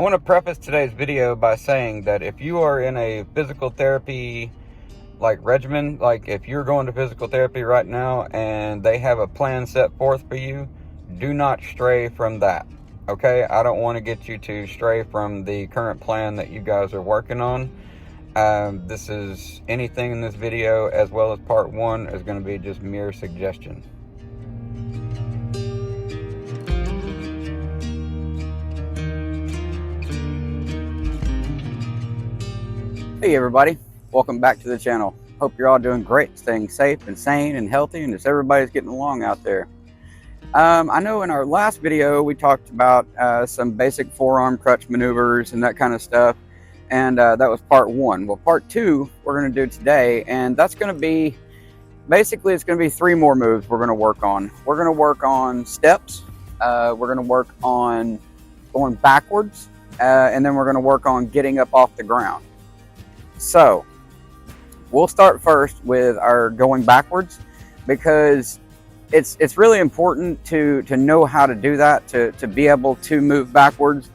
I want to preface today's video by saying that if you are in a physical therapy regimen, like if you're going to physical therapy right now and they have a plan set forth for you, do not stray from that. Okay, I don't want to get you to stray from the current plan that you guys are working on. This is anything in this video, as well as part one, is going to be just mere suggestion. Hey everybody, welcome back to the channel. Hope you're all doing great, staying safe and sane and healthy, and just everybody's getting along out there. I know in our last video we talked about some basic forearm crutch maneuvers and that kind of stuff, and that was part one. Well, part two we're going to do today, and that's going to be basically, it's going to be three more moves we're going to work on. We're going to work on steps, we're going to work on going backwards, and then we're going to work on getting up off the ground. So we'll start first with our going backwards, because it's really important to know how to do that, to be able to move backwards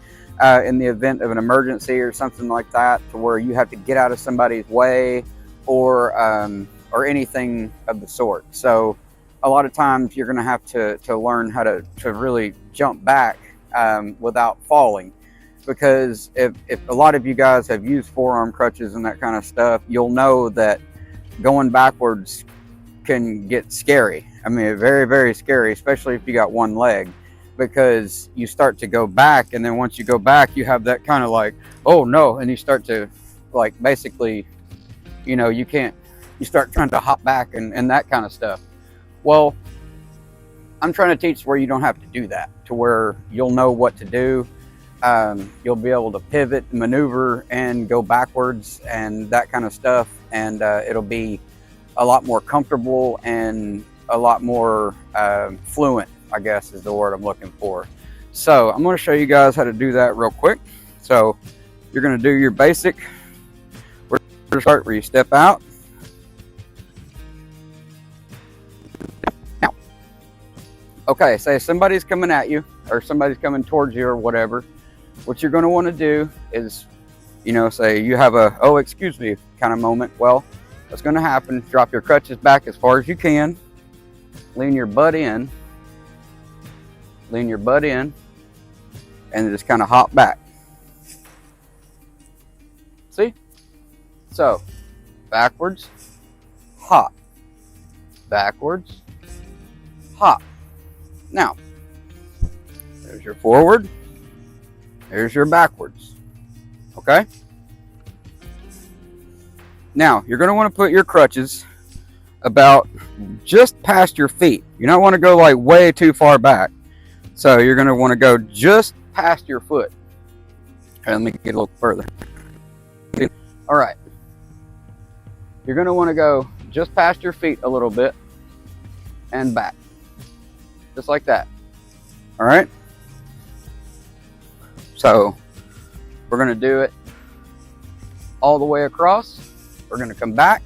in the event of an emergency or something like that, to where you have to get out of somebody's way or anything of the sort. So a lot of times you're going to have to learn how to really jump back without falling. Because if a lot of you guys have used forearm crutches and that kind of stuff, you'll know that going backwards can get scary. I mean, very, very scary, especially if you got one leg, because you start to go back, and then once you go back, you have that kind of like, oh no, and you start to basically, you start trying to hop back and that kind of stuff. Well, I'm trying to teach where you don't have to do that, to where you'll know what to do. You'll be able to pivot, maneuver, and go backwards and that kind of stuff, and it'll be a lot more comfortable and a lot more fluent, I guess is the word I'm looking for. So I'm going to show you guys how to do that real quick. So you're going to do your basic. We're going to start where you step out. Now, okay, say somebody's coming at you, or somebody's coming towards you or whatever. What you're going to want to do is, say you have a, oh, excuse me kind of moment. Well, what's going to happen, drop your crutches back as far as you can, lean your butt in, and just kind of hop back. See? So, backwards, hop, backwards, hop. Now, there's your forward. There's your backwards. Okay? Now, you're going to want to put your crutches about just past your feet. You don't want to go way too far back. So you're going to want to go just past your foot. Okay, let me get a little further. All right. You're going to want to go just past your feet a little bit and back. Just like that. All right? So we're going to do it all the way across. We're going to come back.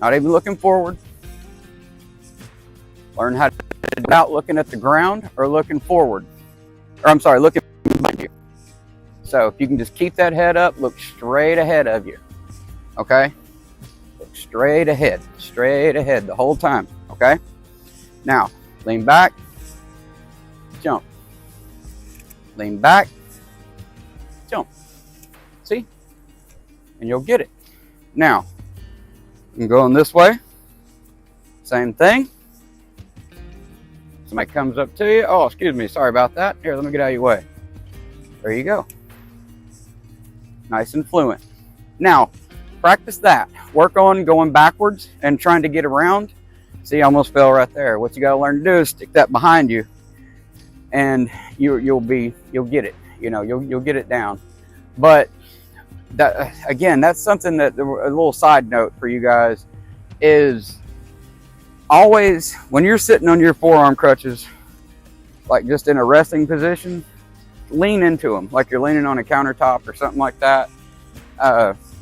Not even looking forward. Learn how to do it without looking at the ground or looking forward. Or I'm sorry, looking behind you. So if you can just keep that head up, look straight ahead of you. Okay? Look straight ahead the whole time. Okay? Now, lean back. Jump. Lean back. Jump. See? And you'll get it. Now, you can go in this way. Same thing. Somebody comes up to you. Oh, excuse me. Sorry about that. Here, let me get out of your way. There you go. Nice and fluent. Now, practice that. Work on going backwards and trying to get around. See, I almost fell right there. What you got to learn to do is stick that behind you, and you'll get it. You'll get it down. But that, again, that's something that, a little side note for you guys, is always when you're sitting on your forearm crutches, just in a resting position, lean into them like you're leaning on a countertop or something like that.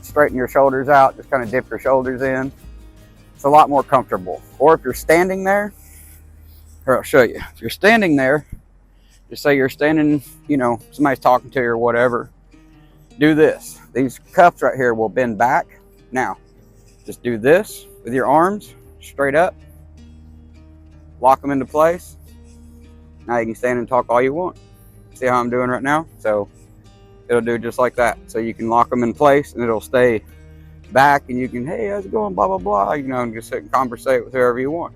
Straighten your shoulders out, just kind of dip your shoulders in. It's a lot more comfortable. Or if you're standing there, here, I'll show you. If you're standing there, Just say you're standing, you know, somebody's talking to you or whatever. Do this. These cuffs right here will bend back. Now, just do this with your arms straight up. Lock them into place. Now you can stand and talk all you want. See how I'm doing right now? So it'll do just like that. So you can lock them in place and it'll stay back, and you can, hey, how's it going, blah, blah, blah, you know, and just sit and conversate with whoever you want.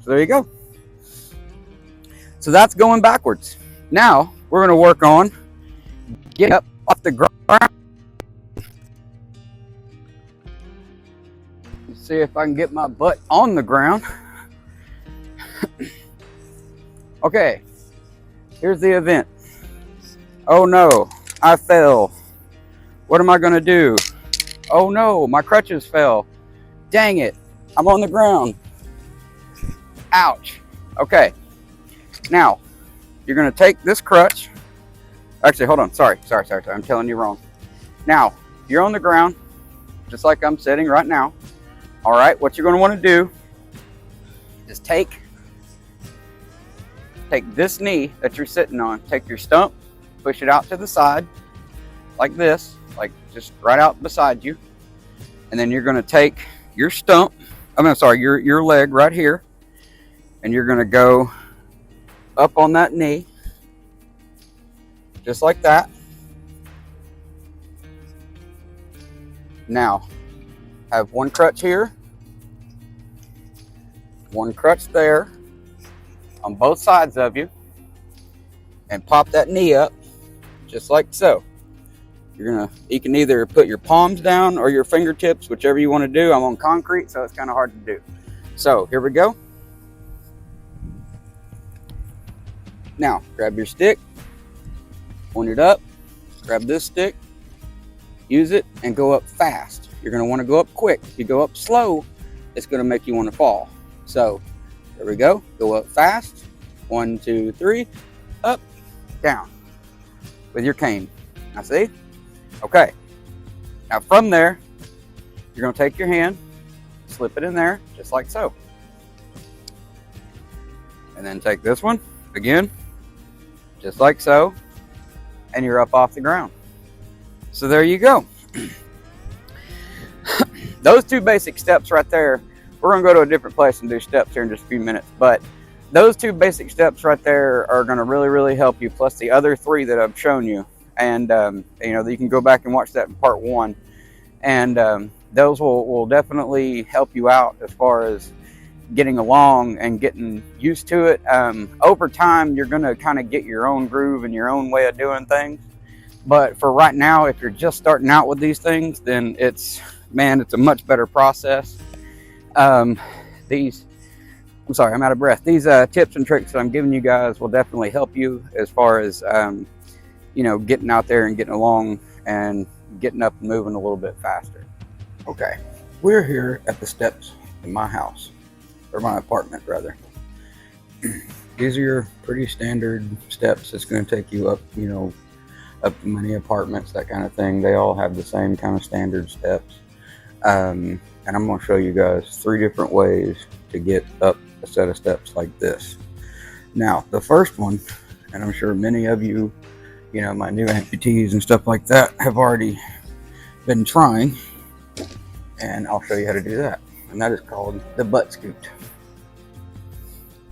So there you go. So that's going backwards. Now we're going to work on getting up off the ground. Let's see if I can get my butt on the ground. Okay, here's the event. Oh no, I fell. What am I going to do? Oh no, my crutches fell. Dang it, I'm on the ground. Ouch. Okay, now you're going to take this crutch. Actually, hold on, sorry, I'm telling you wrong. Now, you're on the ground, just like I'm sitting right now. All right, what you're going to want to do is take this knee that you're sitting on, take your stump, push it out to the side like this, like just right out beside you. And then you're going to take your stump, your leg right here, and you're going to go up on that knee, just like that. Now, have one crutch here, one crutch there, on both sides of you, and pop that knee up just like so. You can either put your palms down or your fingertips, whichever you want to do. I'm on concrete, so it's kind of hard to do. So here we go. Now grab your stick, point it up, grab this stick, use it, and go up fast. You're going to want to go up quick. If you go up slow, it's going to make you want to fall. So there we go. Go up fast. 1, 2, 3. Up, down with your cane. Now see? Okay. Now from there, you're going to take your hand, slip it in there, just like so. And then take this one, again, just like so. And you're up off the ground. So there you go. Those two basic steps right there. We're going to go to a different place and do steps here in just a few minutes. But those two basic steps right there are going to really, really help you, plus the other 3 that I've shown you. And, you know, you can go back and watch that in part 1. And those will definitely help you out as far as getting along and getting used to it. Over time, you're going to kind of get your own groove and your own way of doing things. But for right now, if you're just starting out with these things, then it's a much better process. I'm sorry, I'm out of breath. These tips and tricks that I'm giving you guys will definitely help you as far as, you know, getting out there and getting along and getting up and moving a little bit faster. Okay, we're here at the steps in my house, or my apartment rather. These are your pretty standard steps. It's going to take you up, you know, up to many apartments, that kind of thing. They all have the same kind of standard steps. And I'm going to show you guys 3 different ways to get up a set of steps like this. Now, the first one, and I'm sure many of you, you know, my new amputees and stuff like that have already been trying, and I'll show you how to do that. And that is called the butt scoot.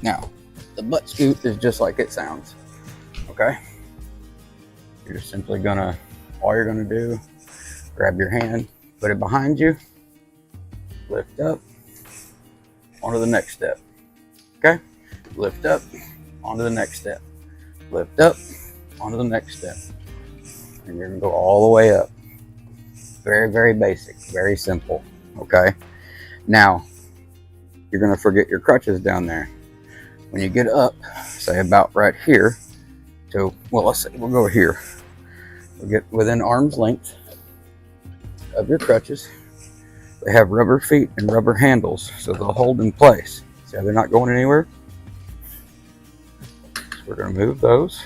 Now, the butt scoot is just like it sounds, okay? You're just simply all you're gonna do, grab your hand, put it behind you, lift up, onto the next step, okay? Lift up, onto the next step, lift up, onto the next step, and you're gonna go all the way up. Very, very basic, very simple, okay? Now, you're gonna forget your crutches down there. When you get up, say about right here, so, well, let's say we'll go here. We'll get within arm's length of your crutches. They have rubber feet and rubber handles, so they'll hold in place. See how they're not going anywhere? So we're going to move those.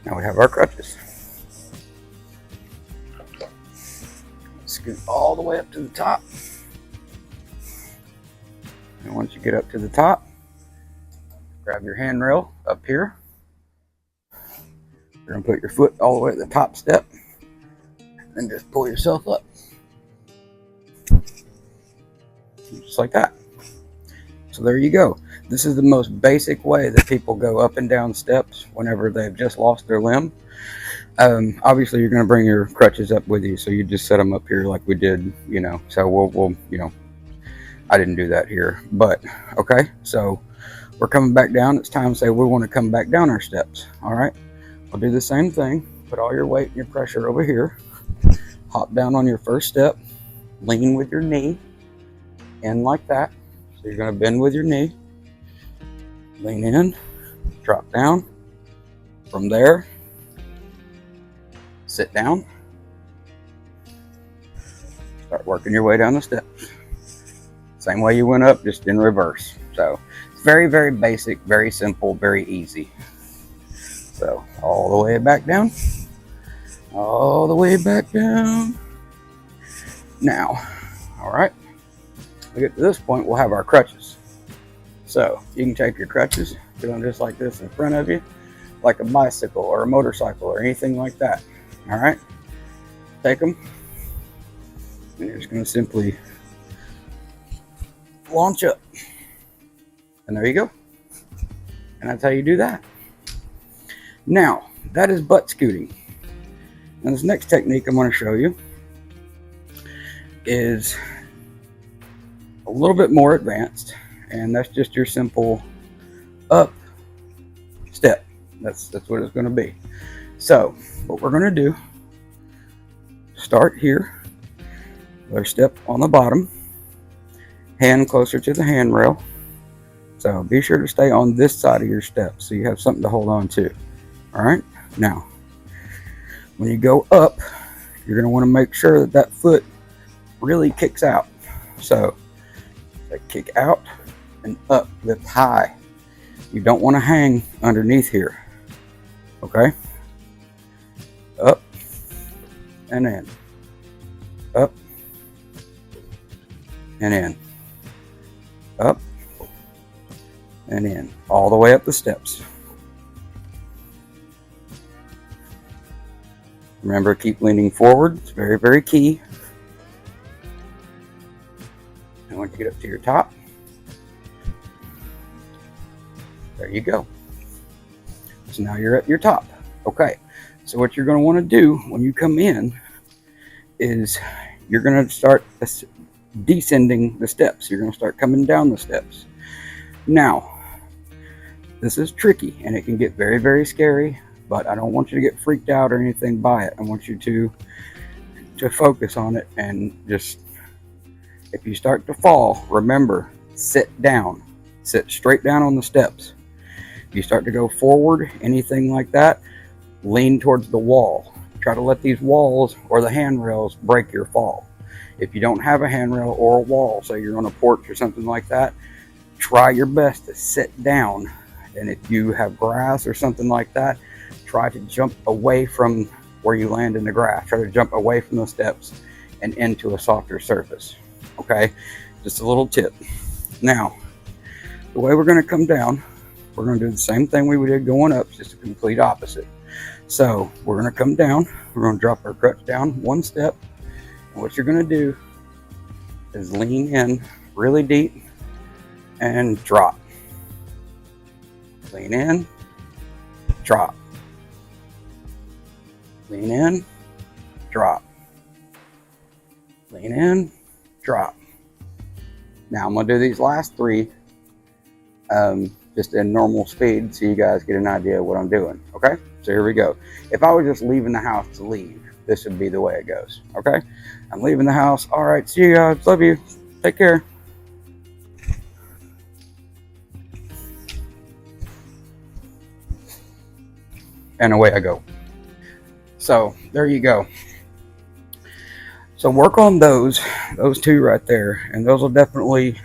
Now we have our crutches. Scoot all the way up to the top. And once you get up to the top, grab your handrail up here, You're gonna put your foot all the way at the top step and just pull yourself up. Just like that. So there you go. This is the most basic way that people go up and down steps whenever they've just lost their limb. Obviously you're going to bring your crutches up with you, so you just set them up here like we did, so we'll I didn't do that here, but okay, so we're coming back down. It's time to say we want to come back down our steps. All right, I'll do the same thing. Put all your weight and your pressure over here. Hop down on your first step, lean with your knee in like that. So you're going to bend with your knee, lean in, drop down. From there, sit down, start working your way down the steps. Same way you went up, just in reverse. So it's very, very basic, very simple, very easy. So all the way back down, all the way back down. Now, all right, we get to this point, we'll have our crutches. So you can take your crutches, do them just like this in front of you, like a bicycle or a motorcycle or anything like that. All right, take them, and you're just going to simply launch up, and there you go. And that's how you do that. Now that is butt scooting. Now this next technique I'm going to show you is a little bit more advanced, and that's just your simple up step. That's what it's going to be. So what we're going to do, start here, our step on the bottom, hand closer to the handrail. So be sure to stay on this side of your step so you have something to hold on to. All right, now when you go up, you're going to want to make sure that that foot really kicks out. So kick out and up, lift high. You don't want to hang underneath here. Okay, up and in, up and in, up and in, all the way up the steps. Remember, keep leaning forward. It's very, very key. And once you get up to your top, there you go. So now you're at your top. Okay, so what you're going to want to do when you come in is you're going to start descending the steps. You're going to start coming down the steps. Now, this is tricky and it can get very, very scary, but I don't want you to get freaked out or anything by it. I want you to focus on it, and just, if you start to fall, remember, sit down. Sit straight down on the steps. If you start to go forward, anything like that, lean towards the wall. Try to let these walls or the handrails break your fall. If you don't have a handrail or a wall, say you're on a porch or something like that, try your best to sit down. And if you have grass or something like that, try to jump away from where you land in the grass. Try to jump away from the steps and into a softer surface. Okay, just a little tip. Now, the way we're going to come down, we're going to do the same thing we did going up, just a complete opposite. So we're going to come down, we're going to drop our crutch down one step, and what you're going to do is lean in really deep and drop. Lean in, drop. Lean in, drop. Lean in, drop. Now I'm going to do these last three just in normal speed so you guys get an idea of what I'm doing. Okay, so here we go. If I was just leaving the house to leave, this would be the way it goes. Okay, I'm leaving the house. All right, see you guys. Love you. Take care. And away I go. So there you go. So work on those two right there, and those will definitely,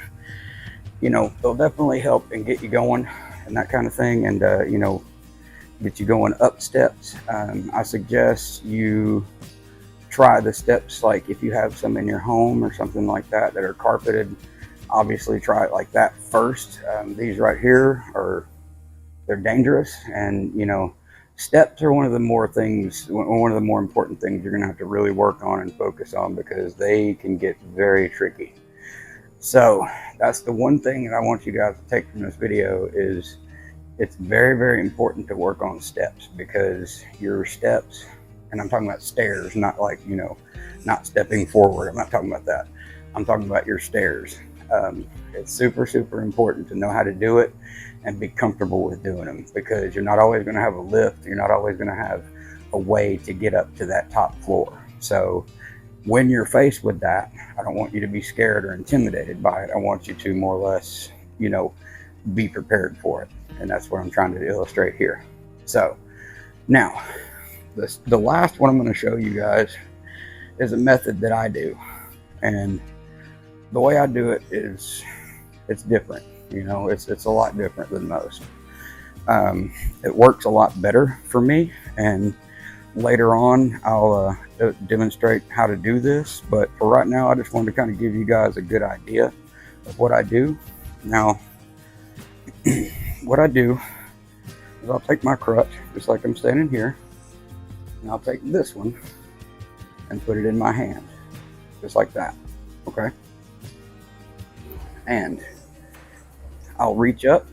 they'll definitely help and get you going and that kind of thing, and get you going up steps. I suggest you try the steps, like if you have some in your home or something like that that are carpeted, obviously try it like that first. These right here they're dangerous, and Steps are one of the more important things you're going to have to really work on and focus on, because they can get very tricky. So that's the one thing that I want you guys to take from this video is it's very, very important to work on steps, because your steps, and I'm talking about stairs, not like, not stepping forward. I'm not talking about that. I'm talking about your stairs. It's super, super important to know how to do it and be comfortable with doing them, because you're not always going to have a lift. You're not always going to have a way to get up to that top floor. So when you're faced with that, I don't want you to be scared or intimidated by it. I want you to more or less, be prepared for it. And that's what I'm trying to illustrate here. So now, the last one I'm going to show you guys is a method that I do. And the way I do it is, it's different. It's a lot different than most. It works a lot better for me, and later on I'll demonstrate how to do this, but for right now I just wanted to kind of give you guys a good idea of what I do. Now, what I do is I'll take my crutch, just like I'm standing here, and I'll take this one and put it in my hand, just like that, okay? And I'll reach up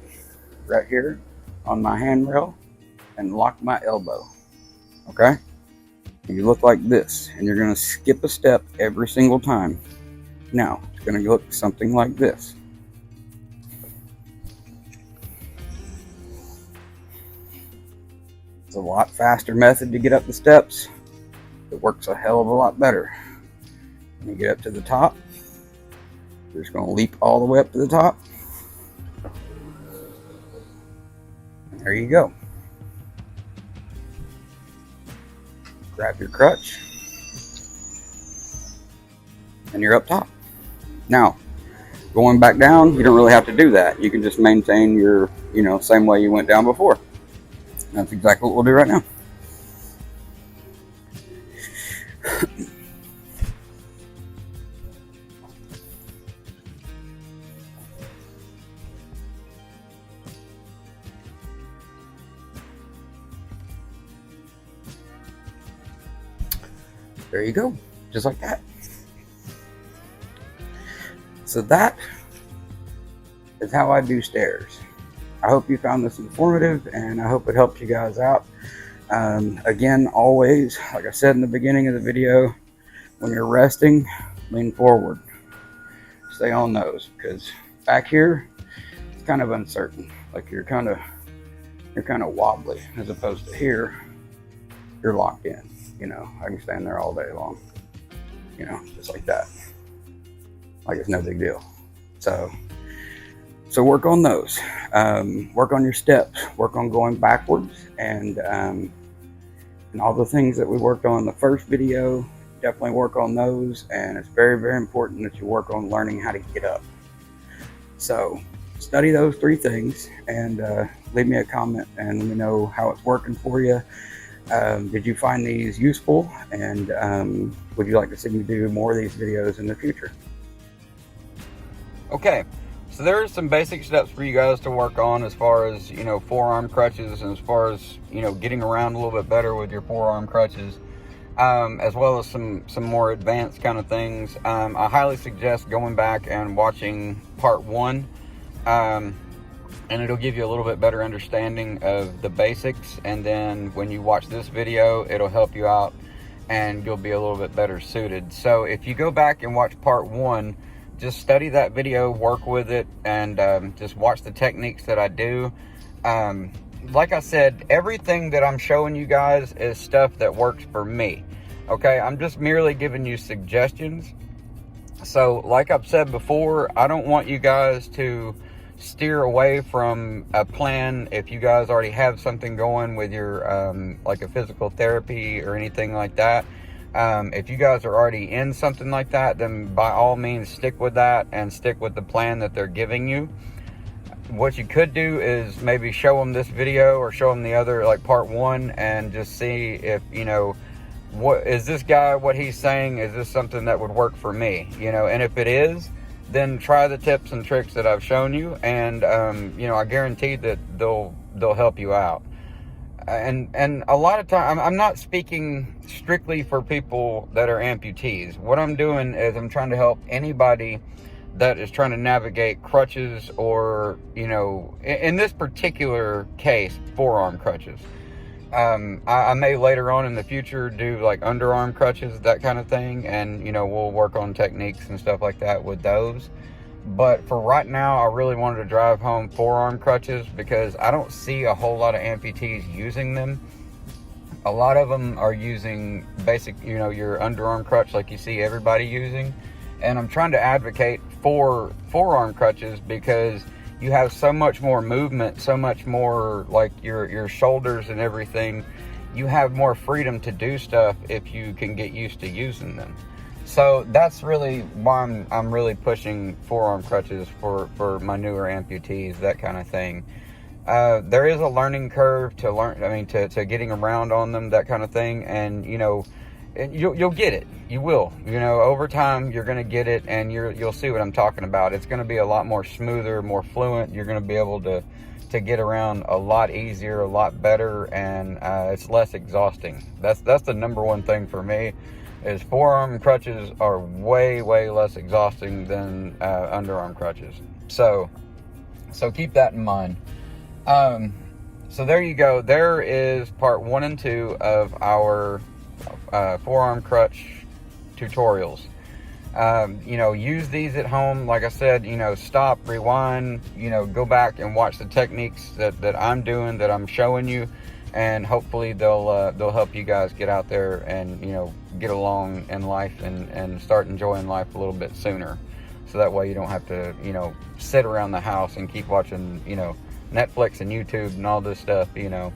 right here on my handrail and lock my elbow, okay? And you look like this, and you're gonna skip a step every single time. Now, it's gonna look something like this. It's a lot faster method to get up the steps. It works a hell of a lot better. When you get up to the top, you're just gonna leap all the way up to the top. There you go. Grab your crutch, and you're up top. Now, going back down, you don't really have to do that. You can just maintain your, same way you went down before. That's exactly what we'll do right now. There you go, just like that. So that is how I do stairs. I hope you found this informative, and I hope it helped you guys out. Again, always, like I said in the beginning of the video, when you're resting, lean forward. Stay on those, because back here, it's kind of uncertain. Like you're kind of wobbly, as opposed to here, you're locked in. I can stand there all day long, just like that. Like it's no big deal. So work on those. Work on your steps. Work on going backwards, and all the things that we worked on in the first video. Definitely work on those, and it's very, very important that you work on learning how to get up. So study those 3 things, and leave me a comment and let me know how it's working for you. Did you find these useful, and would you like to see me do more of these videos in the future? Okay, so there are some basic steps for you guys to work on as far as, forearm crutches, and as far as, getting around a little bit better with your forearm crutches, as well as some more advanced kind of things. I highly suggest going back and watching part 1. And it'll give you a little bit better understanding of the basics, and then when you watch this video, it'll help you out and you'll be a little bit better suited. So if you go back and watch part 1, just study that video, work with it, and just watch the techniques that I do. Like I said, everything that I'm showing you guys is stuff that works for me, okay? I'm just merely giving you suggestions. So like I've said before, I don't want you guys to steer away from a plan if you guys already have something going with your like a physical therapy or anything like that. If you guys are already in something like that, then by all means stick with that and stick with the plan that they're giving you. What you could do is maybe show them this video or show them the other, like part 1, and just see if, what is this guy, what he's saying, is this something that would work for me, and if it is, then try the tips and tricks that I've shown you, and I guarantee that they'll help you out. and a lot of time, I'm not speaking strictly for people that are amputees. What I'm doing is I'm trying to help anybody that is trying to navigate crutches, or, you know, in this particular case, forearm crutches. I may later on in the future do like underarm crutches, that kind of thing, and, you know, we'll work on techniques and stuff like that with those. But for right now, I really wanted to drive home forearm crutches because I don't see a whole lot of amputees using them. A lot of them are using basic, you know, your underarm crutch like you see everybody using. And I'm trying to advocate for forearm crutches because you have so much more movement, so much more, like your shoulders and everything. You have more freedom to do stuff if you can get used to using them. So that's really why I'm really pushing forearm crutches for my newer amputees, that kind of thing. There is a learning curve to getting around on them, that kind of thing, and, you know, you'll get it. You will. You know, over time you're going to get it, and you'll see what I'm talking about. It's going to be a lot more smoother, more fluent. You're going to be able to get around a lot easier, a lot better, and it's less exhausting. That's the number one thing for me. Is forearm crutches are way less exhausting than underarm crutches. So keep that in mind. So there you go. There is part 1 and 2 of our forearm crutch tutorials. You know, use these at home. Like I said, you know, stop, rewind, you know, go back and watch the techniques that I'm doing, that I'm showing you, and hopefully they'll help you guys get out there and, you know, get along in life and start enjoying life a little bit sooner. So that way you don't have to, you know, sit around the house and keep watching, you know, Netflix and YouTube and all this stuff, you know.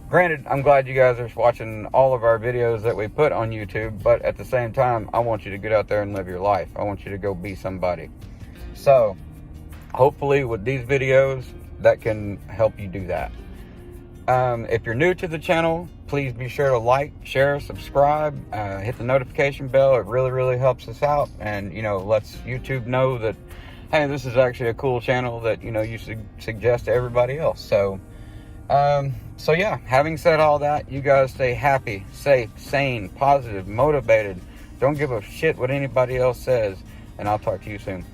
Granted, I'm glad you guys are watching all of our videos that we put on YouTube, but at the same time, I want you to get out there and live your life. I want you to go be somebody. So hopefully with these videos, that can help you do that. If you're new to the channel, please be sure to like, share, subscribe, hit the notification bell. It really helps us out, and, you know, lets YouTube know that, hey, this is actually a cool channel that, you know, you should suggest to everybody else. So yeah, having said all that, you guys stay happy, safe, sane, positive, motivated. Don't give a shit what anybody else says, and I'll talk to you soon.